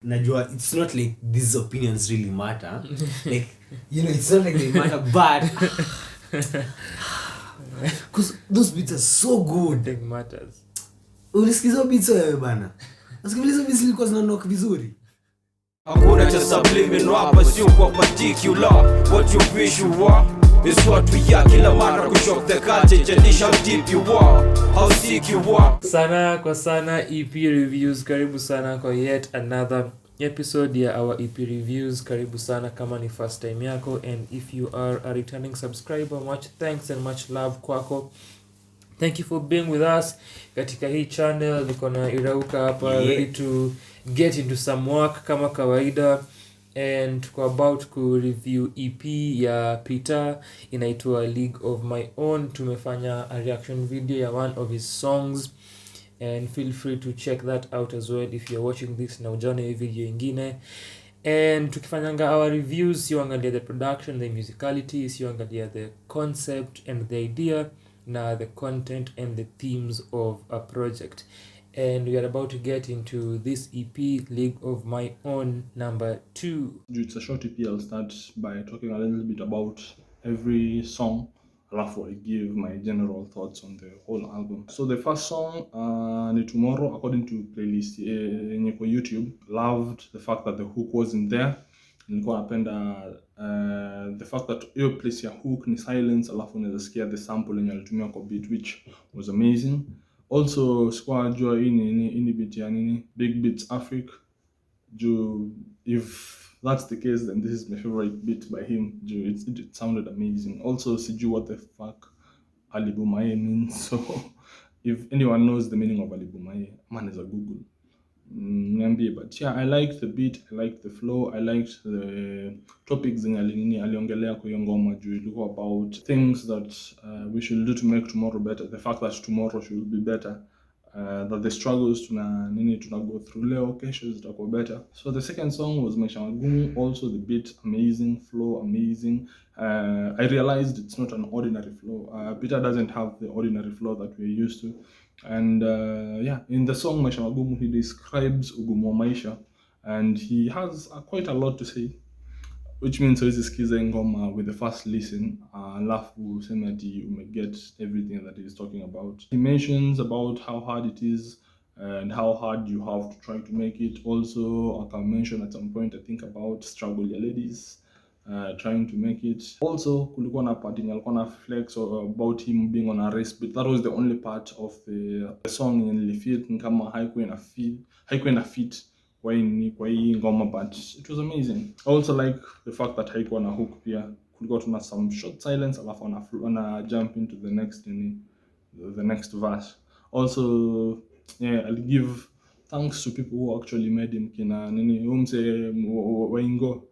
Najua it's not like these opinions really matter. Like, it's not like they matter, but because those beats are so good. Thing matters. Ulisikiza beats wewe bana? Usikiliza beats zilikuwa zinanoka vizuri. Hakuna cha subliminal hapa, sio kwa particular. What you wish you were is what we are. Kila mara kushock the culture, jadisha how deep you are, how sick you are. Sana kwa sana EP reviews, karibu sana kwa yet another episode ya our EP reviews. Karibu sana kama ni first time yako, and if you are a returning subscriber, much thanks and much love kwako. Thank you for being with us katika hii channel. Niko na Irauka hapa, ready to get into some work kama kawaida, and tuko about ku review EP ya P-Tah inaitwa League of My Own. Tumefanya a reaction video ya one of his songs, and feel free to check that out as well if you're watching this na ujaona hii video ingine. And tukifanyanga our reviews, siuangalia the production, the musicality, siuangalia the concept and the idea, na the content and the themes of a project. And we are about to get into this EP, League of My Own number 2. It's a short EP. I'll start by talking a little bit about every song. Alafu I give my general thoughts on the whole album. So the first song, ni Tomorrow, according to playlist yenye kwa YouTube. Loved the fact that the hook wasn't there. Nilikuwa napenda the fact that hiyo place ya hook ni silence, alafu unaweza sikia the sample yenye alitumia kwa beat, which was amazing. Also sikuwa najua hii beat ya nini, Big Beats Africa. If that's the case, then this is my favorite beat by him. It sounded amazing. Also, sijui what the fuck alibumaye means. So if anyone knows the meaning of alibumaye, man is a Google. But yeah, I liked the beat, I liked the flow, I liked the topics in aliongelea kwa hiyo ngoma juu ilikuwa about things that we should do to make tomorrow better, the fact that tomorrow should be better, that the struggles tuna go through leo, kesho zitakuwa better. So the second song was Maisha Magumu. Also the beat amazing, flow amazing. I realized it's not an ordinary flow. P-Tah doesn't have the ordinary flow that we're used to. And in the song Maisha Magumu, he describes ugumu wa maisha, and he has quite a lot to say, which means hizi sikiza ngoma with the first listen, alafu useme ati umeget everything that he's talking about. He mentions about how hard it is and how hard you have to try to make it. Also, I can mention at some point, I think, about struggle ya ladies trying to make it. Also, kulikuwa na part yenye alikuwa na flex about him being on a race, but that was the only part of the song yenye nilifeel kama haikuwa na fit kwa hii ngoma, but it was amazing. I also like the fact that haikuwa na hook pia. Kulikuwa tuna some short silence, alafu ana jump into the next verse. Also, yeah, I'll give thanks to people who actually made him, kina nini umse waingo.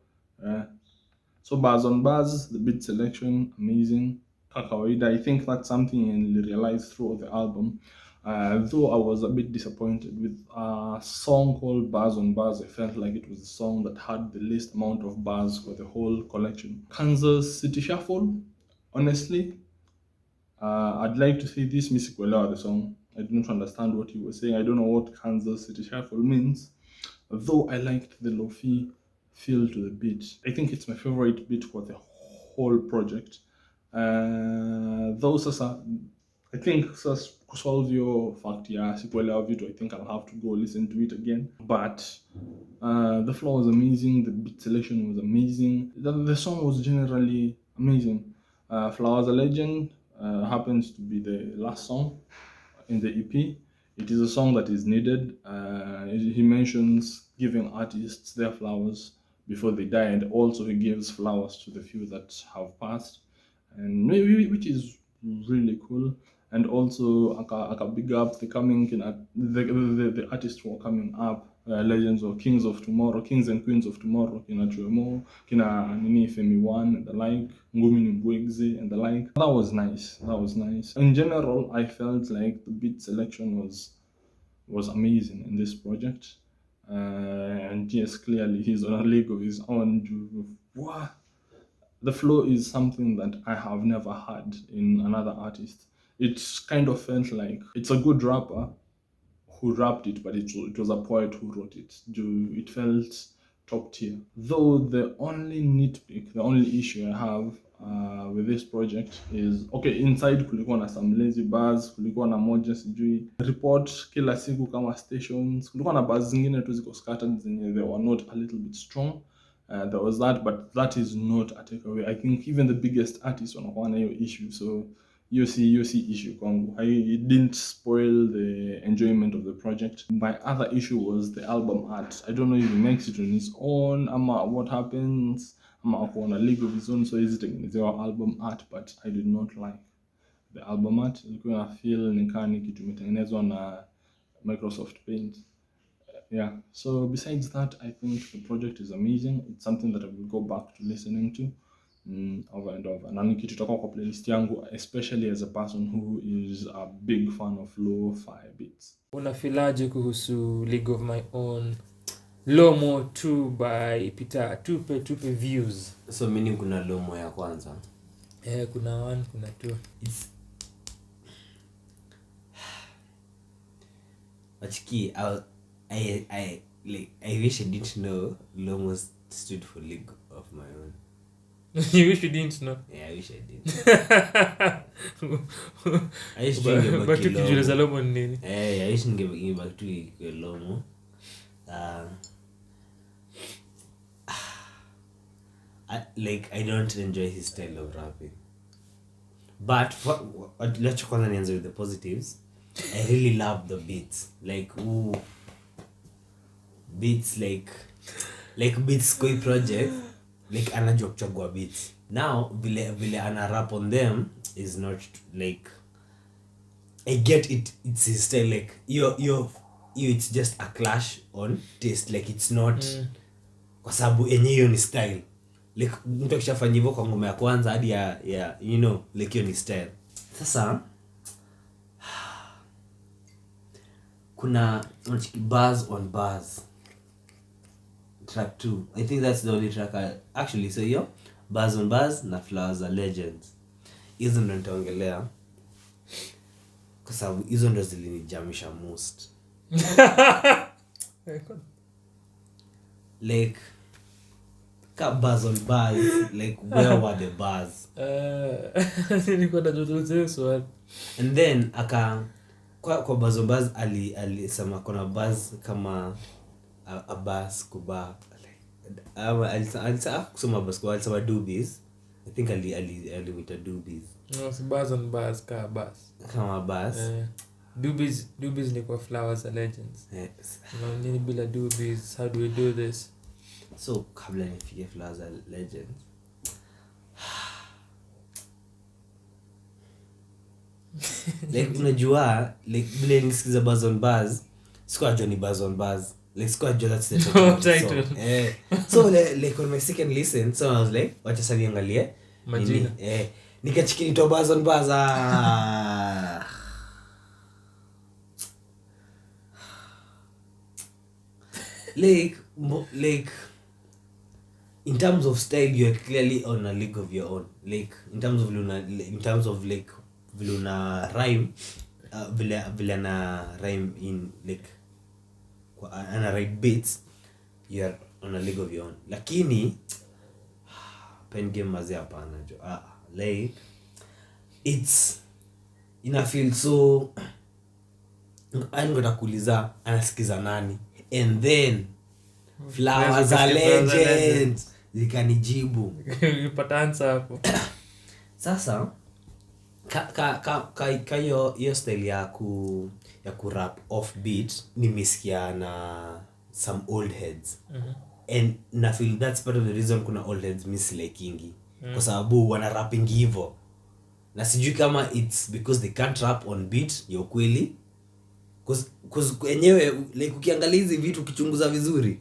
So bars on bars, the beat selection amazing. Kawaida, I think that's something I realized throughout the album. Though I was a bit disappointed with a song called Bars on Bars. I felt like it was the song that had the least amount of bars for the whole collection. Kansas City Shuffle, honestly, I'd like to say this, Misikuelewa the song. I didn't understand what he was saying. I don't know what Kansas City Shuffle means, though I liked the lo-fi feel to the beat. I think it's my favorite beat for the whole project. Though sasa, I think sasa kusolve your fact ya sikuelewa vitu, I think I'll have to go listen to it again. But the flow was amazing, the beat selection was amazing, the song was generally amazing. Flowers a Legend happens to be the last song in the EP. It is a song that is needed. He mentions giving artists their flowers before they die, and also he gives flowers to the few that have passed, and which is really cool. And also aka big up the artists who are coming up, legends or kings of tomorrow, kings and queens of tomorrow, kina Chuemo, kina nini Femi One and the like, Ngumi Mbwegze and the like. That was nice. In general, I felt like the beat selection was amazing in this project. And yes, clearly he's on a league of his own. Wow. The flow is something that I have never had in another artist. It's kind of felt like it's a good rapper who rapped it, but it was a poet who wrote it. It felt top tier. Though the only nitpick, the only issue I have with this project is, okay, inside kulikuwa na some lazy bars, kulikuwa na moja sijui report kila siku kama stations, kulikuwa na bars zingine tu ziko scattered zenye they were not a little bit strong. There was that, but that is not a takeaway. I think even the biggest artists wanakuwa na hiyo issue, so you see issue kwangu. It didn't spoil the enjoyment of the project. My other issue was the album art. I don't know if he makes it on his own, ama what happens, ama ako on a league of his own, so he's taking album art, but I did not like the album art. Ilikuwa na feel ni kama kitu imetengenezwa na Microsoft Paint. Yeah, so besides that, I think the project is amazing. It's something that I will go back to listening to over and over. Na nikitoka kwa playlist yangu, especially as a person who is a big fan of lo-fi beats. Unafilaje kuhusu League of My Own, LOMO 2 by P-Tah? Tupe views. So meaning kuna LOMO ya kwanza. Kuna 1, kuna 2. Achiki, I wish I didn't know LOMO stood for League of My Own. You wish you didn't know? Yeah, I wish I did. I wish but tukijuliza LOMO ni nini? I wish ningebaki tu kwa LOMO. I don't enjoy his style of rapping. But let's kwanza nianze with the positives. I really love the beats. Beats like beats koi project, like anajua kuchagua beats. Now vile ana rap on them is not like, I get it, it's his style, like you it's just a clash on taste, like it's not kwa sababu enyewe ni style, like mtu akishafanya hivyo kwa ngoma ya kwanza hadi ya you know, like hiyo ni style. Sasa kuna bars on bars, track 2, I think that's the only track actually, so hiyo bars on bars na Flowers Are Legends, hizo ndo nitaongelea kwa sababu hizo ndo zilinijamisha most. Like ka bars on bars, like where were the bars? Nilikuwa najutuze swali. And then kwa bars on bars alisema kuna bars kama a bus kuba, alisema kusema bus kuba, alisema doobies. I think alimita doobies. No, si bars on bars ka bus. Kama bus. Doobies ni kwa Flowers Are Legends. Yes. Na nini bila doobies? How do we do this? So kabla nifike Flowers Are Legends, like unajua, like vile nisikiza bars on bars, sikuwa jua ni bars on bars, like sikuwa jua that's the title. So like on my second listen, so I was like, wacha sasa niangalie majina. Nikachiki to bars on bars. Like in terms of style, you are clearly on a league of your own. Like in terms of like viluna rhyme, vile na rhyme in like ana write beats, you are on a league of your own. Lakini pen game mazi hapana jo. Like it's ina feel so, I'm gonna kuuliza anasikiza nani, and then Flowers Are Legends zikanijibu. Nilipata answer hapo. Sasa ka hiyo style ya ku rap off beat nimesikia na some old heads. And na feel that's part of the reason kuna old heads mislikingi, kwa sababu wana rapping hivyo, na sijui kama it's because they can't rap on beat ya ukweli, cause enyewe like ukiangalia hizi vitu ukichunguza vizuri,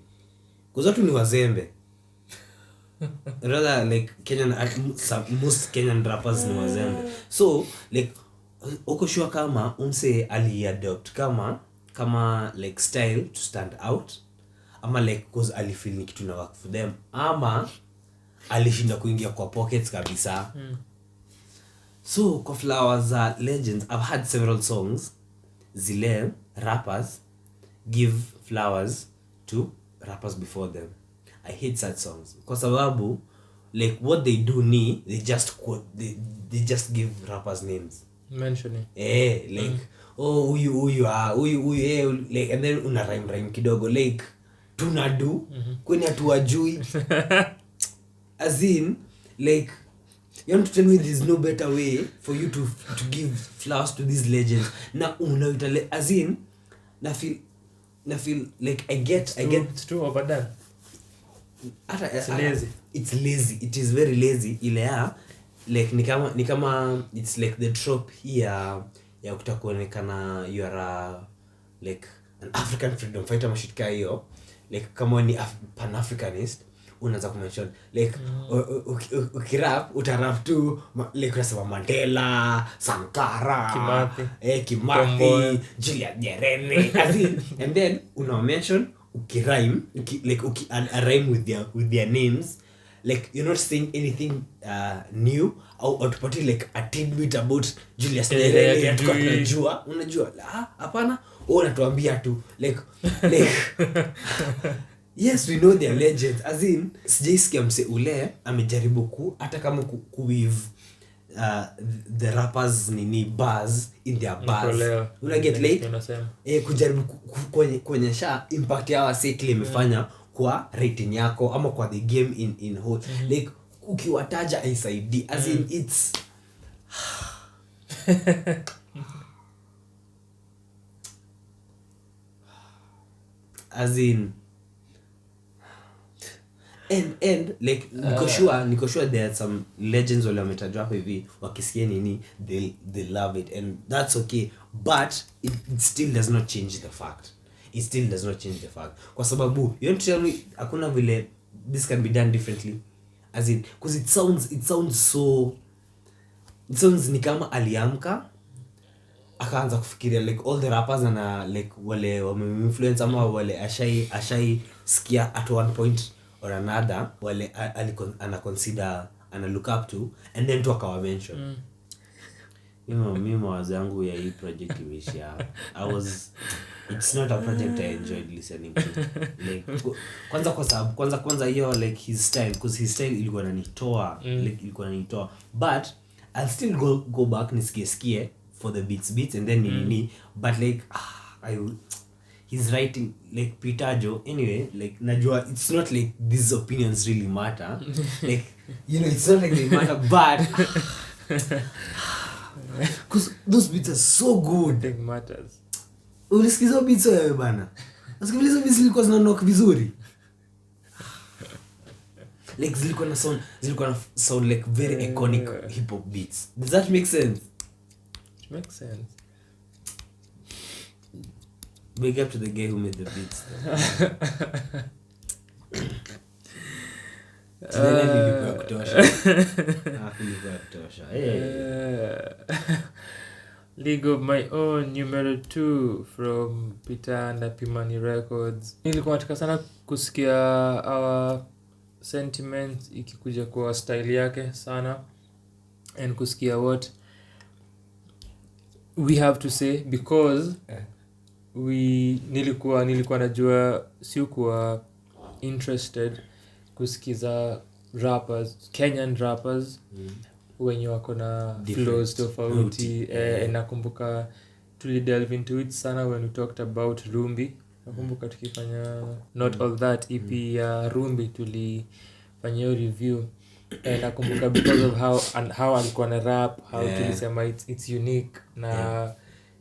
cause watu ni wazembe. Rather like most Kenyan rappers ni wazembe. So like uko sure kama umse ali-adopt kama like style to stand out, ama like cause alifeel ni kitu na work for them, ama alishinda kuingia kwa pockets kabisa. So kwa Flowers Are Legends, I've had several songs zile rappers give flowers to rappers before them. I hate such songs kwa sababu like what they do ni they just quote, they just give rappers names mentioning like huyu like and then una rhyme kidogo like tunadu kwani hatuwajui as in like you want to tell me there's no better way for you to give flowers to these legends na unaita as in na feel like I get it's too overdone. It's lazy. It's lazy. It is very lazy. Ile ya like ni kama it's like the trope here ya kutakuonekana you are like an African freedom fighter mashika hiyo like kama ni pan-Africanist unaanza kumention like ukirap utarap tu like unasema Mandela, Sankara, Kimathi, Julius Nyerere and then una mention ukirhyme like rhyme with their names like you're not saying anything new au tupati like a tidbit about Julius Nyerere unajua hapana unatuambia tu like yes we know they are legends as in sijaisikia mse ule amejaribu hata kama weave the rappers nini bars in their bars una get like kujaribu kuonyesha impact ya waseti imefanya kwa rating yako ama kwa the game in whole like ukiwataja isaidi as in it's as in and like niko sure there are some legends wale wametajwa hapo hivi wakisikia nini they love it and that's okay but it still does not change the fact kwa sababu you want to tell me hakuna vile this can be done differently as in because it sounds ni kama aliamka akaanza kufikiria like all the rappers na like wale wame-influence ama wale ashai sikia at one point or another wale ana consider ana look up to and then to akawa mention mimi mawazo yangu ya hii project imeisha it's not a project I enjoyed listening to like kwanza kwa sababu kwanza hiyo like his style because his style ilikuwa inanitoa like ilikuwa inanitoa but I'll still go back nisikie for the beats and then nini but like he's writing like P-Tah anyway like najua it's not like these opinions really matter like you know it's not like they matter but because those beats are so good it matters ulisikiza beats wewe bana usikiliza beats zilikuwa zinaondoka vizuri like zilikuwa na sound like very iconic hip hop beats does that make sense? It makes sense. Big up to the guy who made the beats. League of My Own numero 2 from P-Tah na Pimani Records. Nilikuwa nataka sana kusikia our sentiment ikikuja kwa style yake sana and kusikia what we have to say because nilikuwa najua sikuwa interested kusikiza rappers Kenyan rappers wenye wako na flows tofauti nakumbuka tulidelve into it sana when we talked about Rumbi nakumbuka tukifanya Not All That EP ya Rumbi tulifanya hiyo review nakumbuka because of how alikuwa na rap how tulisema it's unique na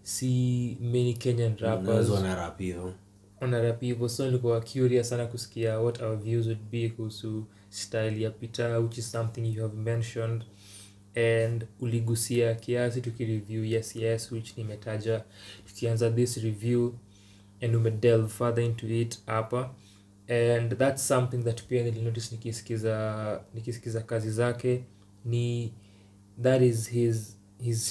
see many Kenyan rappers wanarap hivyo so nilikuwa curious sana kusikia what our views would be kuhusu style ya P-Tah which is something you have mentioned and uligusia kiasi tukireview yes which nimetaja tukianza this review and umedelve further into it hapa and that's something that pia nilinotice nikisikiza kazi zake ni that is his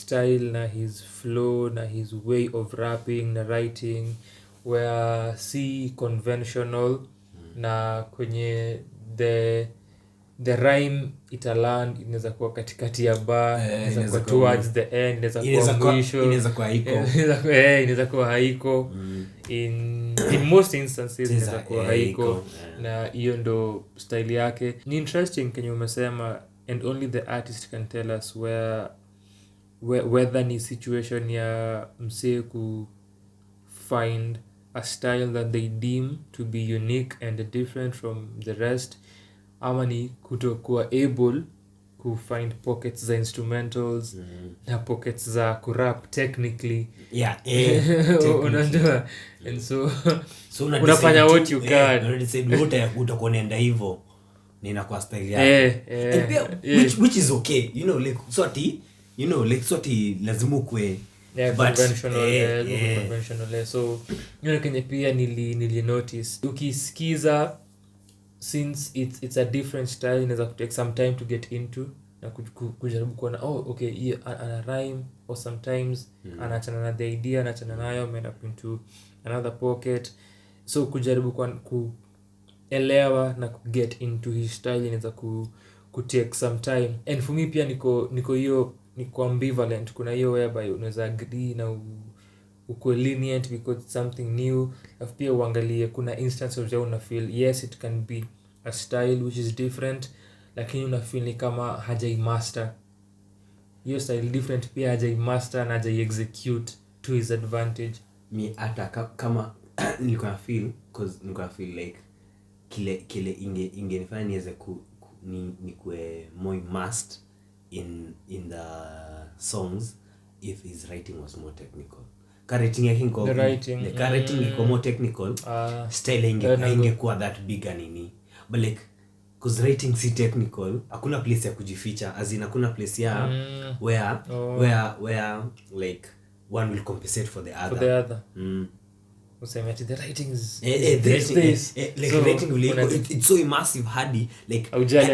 style na his flow na his way of rapping na writing where si conventional na kwenye the the rhyme italand inaweza kuwa katikati ya bar, inaweza kuwa towards the end, inaweza kuwa mwisho, inaweza kuwa haiko, inaweza kuwa haiko. In most instances inaweza kuwa haiko, na hiyo ndo style yake. Ni interesting kenye umesema, and only the artist can tell us whether ni situation ya msee ku find a style that they deem to be unique and different from the rest, ama ni kutokuwa able ku find pockets za instrumentals na pockets za kurap technically. Unajua, and so unafanya what you can. Utakuwa unaenda hivyo nina kwa style yako, which is okay, you know, like soti, you know, like soti lazima ukwe conventional. So kenye pia nili notice ukisikiza, since it's a different style, inaweza take some time to get into na kujaribu kuona okay, ana rhyme, or sometimes anaachana na the idea, anaachana nayo, ameenda into another pocket. So kujaribu kuelewa na get into his style inaweza take some time. And for me pia niko hiyo, niko ambivalent. Kuna hiyo whereby unaweza agree na uko lenient because it's something new, afu pia uangalie kuna instances where una feel yes it can be a style which is different, lakini una feel ni kama hajai master hiyo style different, pia hajai master na hajai execute to his advantage. Mi hata kama nilikuwa feel like kile ingenifanya niweze nikue more immersed in the songs if his writing was more technical. Writing iko more technical, style ingekuwa that big nini, but like cause writing si technical, hakuna place ya kujificha, as in hakuna place ya where like one will compensate for the other. Useme ati the writing is it's so immersive hadi like aujali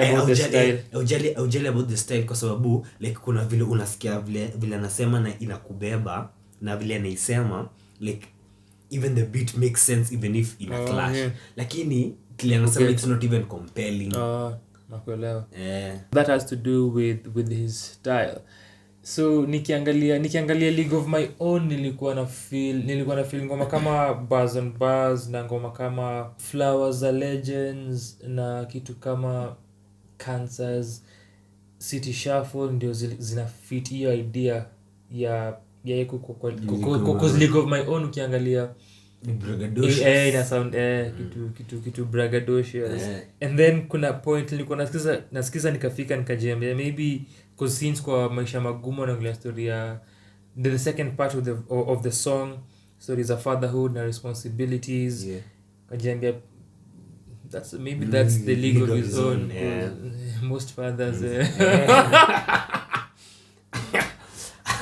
about the style, kwa sababu like kuna vile unasikia vile anasema na inakubeba, na vile anaisema like even the beat makes sense even if ina clash, lakini kile anasema it's not even compelling. Nakuelewa. That has to do with his style. So nikiangalia League of My Own, nilikuwa na feel ngoma kama Bars on Bars na ngoma kama Flowers Are Legends na kitu kama Cancers, City Shuffle ndio zina fit hiyo idea ya kwa League of My Own. Ukiangalia ina sound kitu braggadocious. And then kuna point nilikuwa nasikiza nikafika nikajiambia maybe because since kwa maisha magumu na nglia story ya the second part of the song, stories of fatherhood na responsibilities, kajiambia that's the league of his own. Most fathers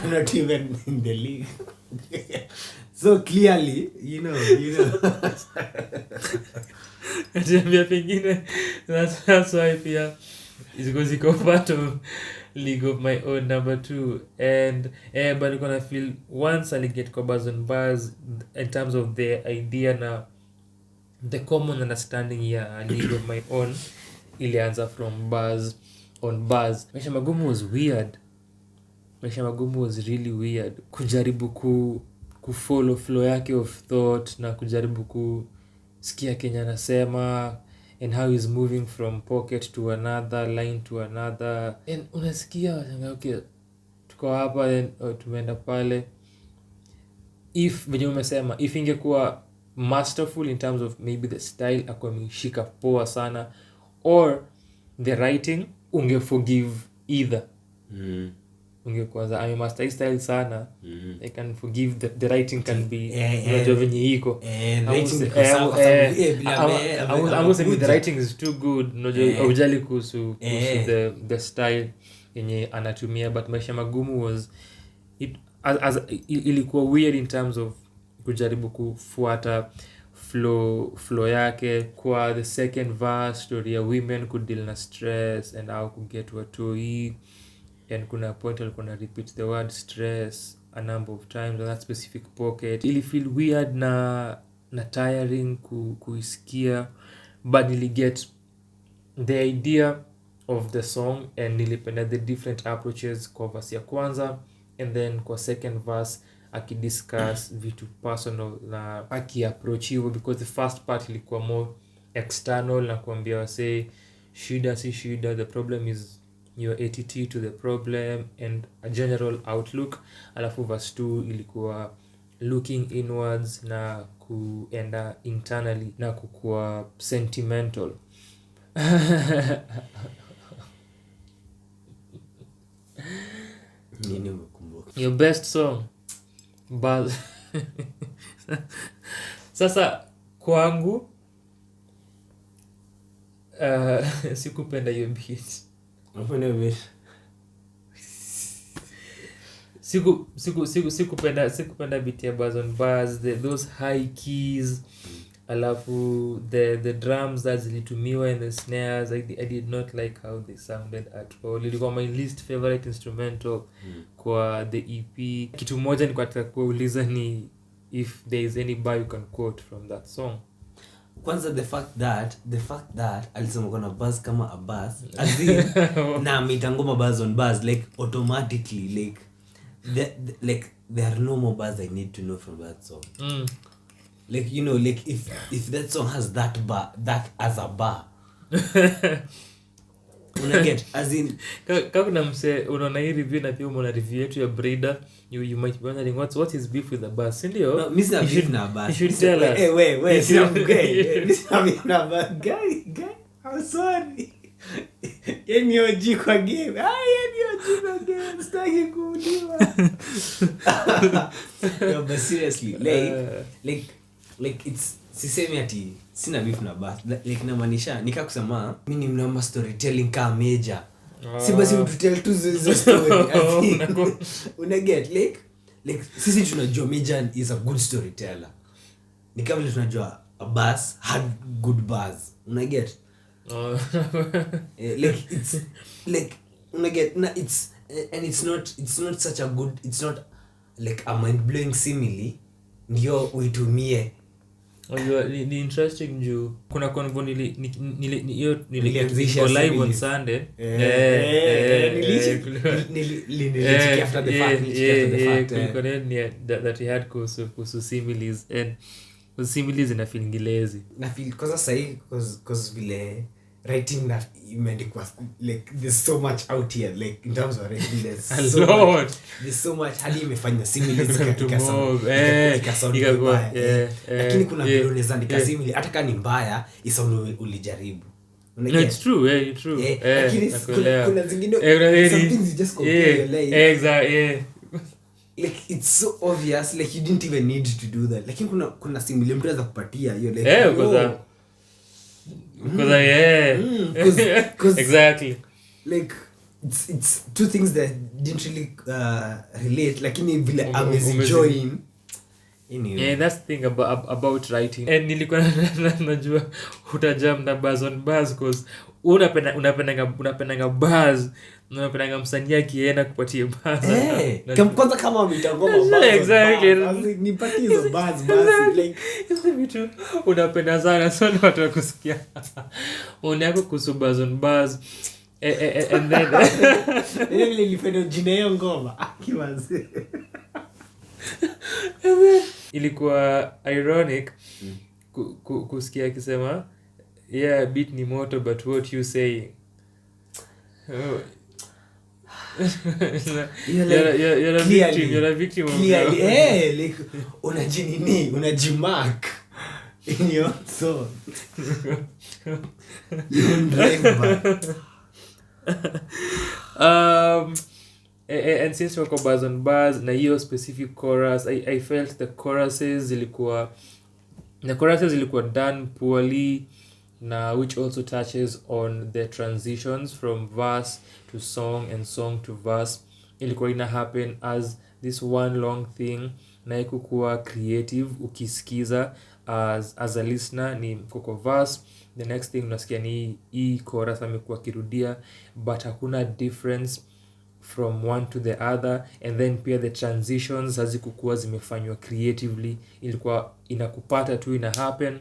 I'm not even in the league. So clearly, you know. Kajiambia pengine that's why pia is because he part of League of My Own number 2. And but you're gonna feel once I get Bars on Bars in terms of the idea na the common understanding ya League of My Own ilianza from Bars on Bars. Maisha Magumu was weird. Maisha Magumu was really weird. Kujaribu kufollow flow yake of thought na kujaribu kusikia Kenya anasema and how he's moving from pocket to another line to another, and unasikia okay tuko hapa then tumeenda pale. If venye umesema if ingekuwa masterful in terms of maybe the style akwa ameshika poa sana, or the writing ungeforgive either. Ungekuwa master style sana, I can forgive the writing can be unajua venye iko the writing is too good, unajua ujali kuhusu the style yenye anatumia. But Maisha Magumu was ilikuwa weird in terms of kujaribu kufuata flow yake. Kwa the second verse story ya women could deal na stress and how could get to a toi, and kuna point alikuwa na repeat the word stress a number of times on that specific pocket. Ili feel weird na tiring kuisikia, but ili get the idea of the song, and nilipenda the different approaches kwa verse ya kwanza, and then kwa second verse akidiscuss vitu personal na akiapproach hivyo, because the first part ilikuwa more external na kuambia wasee shida si shida, the problem is your attitude to the problem and a general outlook. Alafu verse 2 ilikuwa looking inwards na kuenda internally na kukuwa sentimental. Nini umekumbuka? Your best song Buzz. Sasa kwangu sikupenda hiyo beat. Unapenda beat? Sikupenda beat ya Buzz on Buzz, those high keys, alafu the drums that zilitumiwa and the snares, I did not like how they sounded at all. Ilikuwa my least favorite instrumental kwa the EP. Kitu moja ni kwa kuuliza ni if there is any bar you can quote from that song. Kwanza the fact that alisema kuna buzz kama a buzz as in na mitangoma Buzz on Buzz, like automatically like there are no more buzz I need to know from that song. Like, you know, like if that song has that bar, that as a bar, una get as in Kuna mse unaona hii review na pia umeona review yetu ya Brida, you might be wondering what is beef with the buzz, ndio? no, miss na beef na buzz. You should tell us. Hey, wait, sina mgay. Miss na beef na buzz. Guy, I'm sorry. Yeni oji kwa game. Yeni oji kwa game. Sitaki kuuliwa. No, but seriously, like it's sisemi ati sina beef na buzz. Like namaanisha nika kusema mimi ni mnamba storytelling kama major. Si basi ututell tu hizo story. Una get like sisi tunajua major is a good storyteller. Ni kama vile tunajua a buzz had good buzz. Una get? Like it's like una get na it's and it's not such a good, it's not like a mind blowing simile ndio uitumie. Ni interesting juu kuna convo Nilianzisha live on similes. Sunday. Nilicheki after the fact. That he had kuhusu similes, and similes ina feeling lazy. Na feel cause sahi cause vile writing na imeandikwa like there's so much out here, like in terms of writing there's so much hadi imefanya similes ikasound mbaya. Lakini kuna vile unaweza andika simile hata kama ni mbaya isound ulijaribu. No, it's true, true. Lakini kuna zingine some things you just compare like exactly. Like it's so obvious, like you didn't even need to do that. Lakini kuna simile mtu anaweza kupatia hiyo like because exactly, like it's two things that didn't really relate, lakini vile amezijoin. Yeah, that's the thing about writing. And nilikuwa najua utajam na Buzz on Buzz cause unapendanga buzz, unapendanga msanii akienda kupatia buzz. Kwanza kama umetangoma buzz. Exactly. Nipatie hizo buzz like hizo vitu unapenda sana, so ni watu wakusikia. Unako kuhusu Buzz on Buzz. And then ile nilipenda jina hiyo ngoma akiwazi. Ilikuwa ironic kusikia akisema yeah, beat ni moto but what you saying. You're a victim of clearly, like unajimark in your soul. You drive back. And since wako Buzz on Buzz na hiyo specific chorus, I felt the choruses zilikuwa done poorly, na which also touches on the transitions from verse to song and song to verse. Ilikuwa ina happen as this one long thing, na ikukuwa creative ukisikiza as a listener. Ni mkoko verse, the next thing unasikia ni hii chorus amekuwa kirudia, but hakuna difference from one to the other. And then pia the transitions hazikukuwa zimefanywa creatively, ilikuwa inakupata tu ina happen.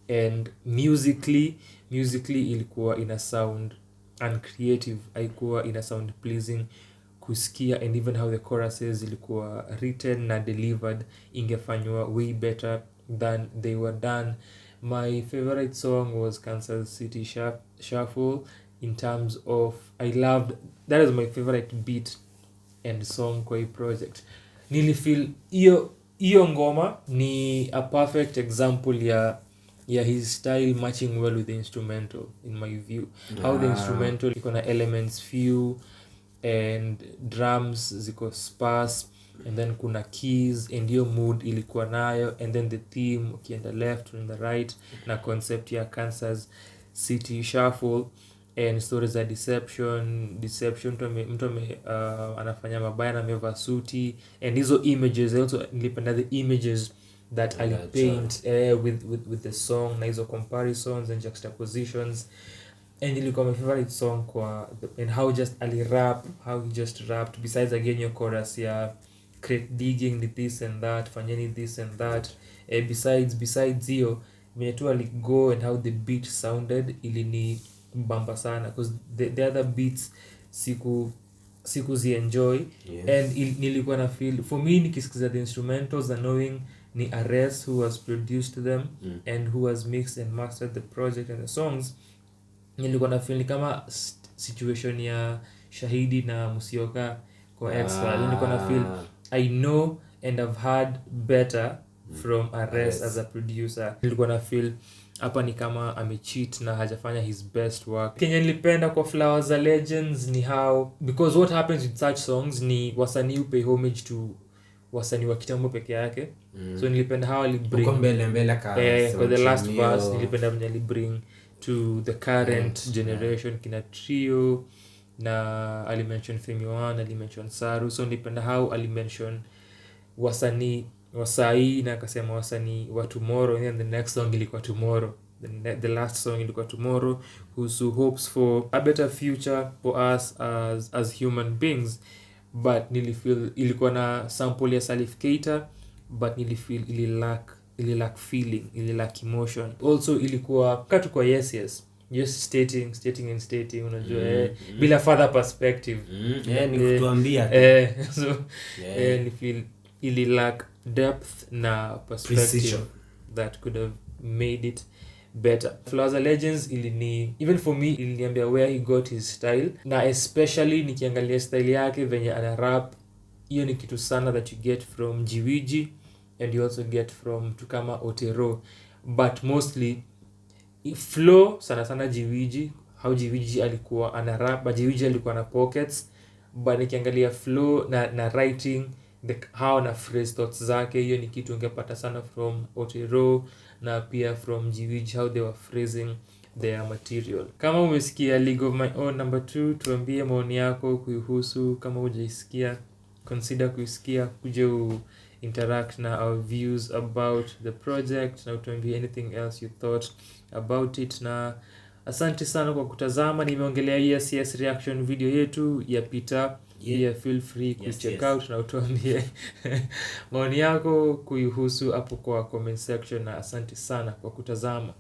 And musically ilikuwa ina sound and creative. Haikuwa ina sound pleasing kusikia, and even how the choruses ilikuwa written na delivered ingefanywa way better than they were done. My favorite song was Kansas City Shuffle, in terms of that is my favorite beat and song kwa hii project. Nilifeel hiyo ngoma ni a perfect example ya his style matching well with the instrumental, in my view. How the instrumental iko na elements few and drums ziko sparse, and then kuna keys, and hiyo mood ilikuwa nayo, and then the theme ukienda left and the right, na concept ya Kansas City Shuffle and stories za deception mtu anafanya mabaya na amevaa suti, and hizo images also nilipenda the images that alipaint with the song, na hizo comparisons and juxtapositions. And ilikuwa my favorite song and how he just rapped, besides again your chorus ya crate digging, this and that, fanyeni this and that. Besides hiyo metu aligo, and how the beat sounded ilini bamba sana, because the other beats siku enjoy. Yes. And nilikuwa na feel, for me nikisikiza the instrumentals and knowing ni Ares who has produced them and who has mixed and mastered the project and the songs, nilikuwa na feel ni kama situation ya Shahidi na Musyoka kwa Extra. Nilikuwa na feel I know and I've heard better from Ares as a producer. Nilikuwa na feel hapa ni kama amecheat na hajafanya his best work. Kenya nilipenda kwa Flowers Are Legends ni how, because what happens with such songs ni wasanii pay homage to wasanii wa kitambo peke yake. So nilipenda how ali bring mbele for the last verse, nilipenda mwenye ali bring to the current generation, kina Trio, na ali mention Femi One, ali mention Saru. So nilipenda how ali mention wasanii wasai, na akasema wasanii wa tomorrow, and then the next song ilikuwa Tomorrow, the last song ilikuwa Tomorrow, who hopes for a better future for us as human beings. But nilifeel ilikuwa na sample ya Salif Keita, but nilifeel ili lack feeling, ili lack emotion. Also ilikuwa katu kwa yes just stating unajua bila further perspective. Ni kutuambia so nilifeel ili lack depth na perspective. Precision. That could have made it better. Flowers Are Legends even for me iliniambia where he got his style, na especially nikiangalia style yake venye ana rap, hiyo ni kitu sana that you get from Jiwiji and you also get from Tukama Otero, but mostly flow sana Jiwiji, how Jiwiji alikuwa ana rap, but Jiwiji alikuwa na pockets, but nikiangalia flow na writing, how na phrase thoughts zake, hiyo ni kitu ungepata sana from Otero na pia from Jiwiji, how they were phrasing their material. Kama umesikia League of My Own number 2, tuambie maoni yako kuihusu. Kama hujaisikia, consider kuisikia, kuje interact na our views about the project, na utuambie anything else you thought about it. Na asante sana kwa kutazama. Nimeongelea yes reaction video yetu ya P-Tah. Yeah, feel free to check out na utuambie maoni yako kuihusu hapo kwa comment section, na asante sana kwa kutazama.